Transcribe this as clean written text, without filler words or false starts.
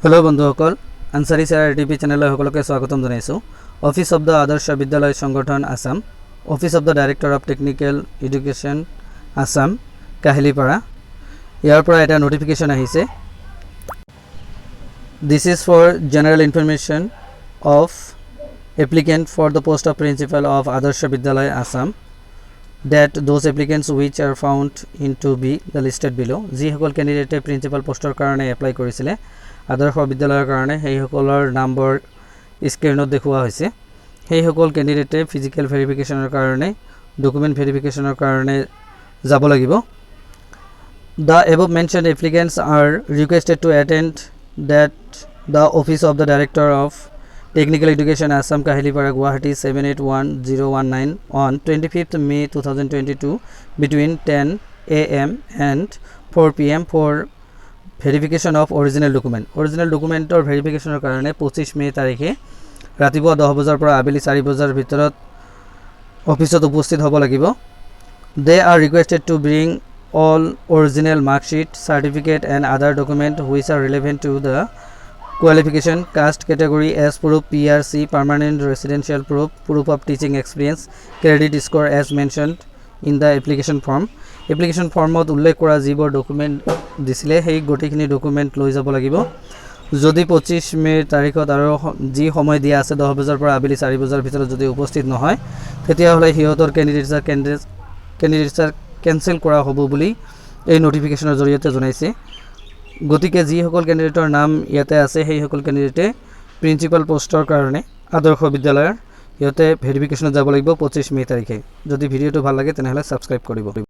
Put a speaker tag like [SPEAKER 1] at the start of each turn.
[SPEAKER 1] Hello बंधुসকল Ansari sir TV channel সকলকে স্বাগতম জানাইছো office of the Adarsha Vidyalaya Sangathan Assam office of the director of technical education Assam Kahilipara ইয়াৰ পৰা এটা নোটিফিকেশন আহিছে This is for general information of applicant for the post of principal of Adarsha Vidyalaya Assam that those applicants which are found in to be the listed below ji hokol candidate principal poster karone apply korisile Adarsha Vidyalaya karone hei hokolor number screenot dekhua hoise hei hokol candidate physical verification er karone document verification er karone jabo lagibo The above mentioned applicants are requested to attend that the office of the director of Technical Education Assam Kahilipara Guwahati 781019 on 25th May 2022 between 10 am and 4 pm for verification of original document or verification er karone 25 May tarikhe ratipuwa 10 bajar pora abeli 4 bajar bhitorot office ot uposthit hobo lagibo They are requested to bring all original mark sheet, certificate and other documents which are relevant to the qualification, caste category as proof, PRC, permanent residential proof, proof of teaching experience, credit score as mentioned in the application form. Application form ot ullekh kora jibor document disile hei gotikhini document loi jabo lagibo যদি 25 মে তাৰিখত আৰু যি সময় দিয়া আছে 10 বজাৰ পৰা আবেলি 4 বজাৰ ভিতৰত যদি উপস্থিত নহয় তেতিয়া হলে হিয়তৰ ক্যান্ডিডেটছৰ কেনসেল কৰা হ'ব বুলি এই নোটিফিকেশনৰ জৰিয়তে জনাইছে গতিকে যি সকল ক্যান্ডিডেটৰ নাম ইয়াতে আছে সেই সকল ক্যান্ডিডেটে প্ৰিন্সিপাল পোষ্টৰ কাৰণে আদৰ্শ বিদ্যালয়ৰ ইয়াতে ভেৰিফিকেশনত যাব লাগিব 25 মে তাৰিখে যদি ভিডিওটো ভাল লাগে তেনেহলে সাবস্ক্ৰাইব কৰিব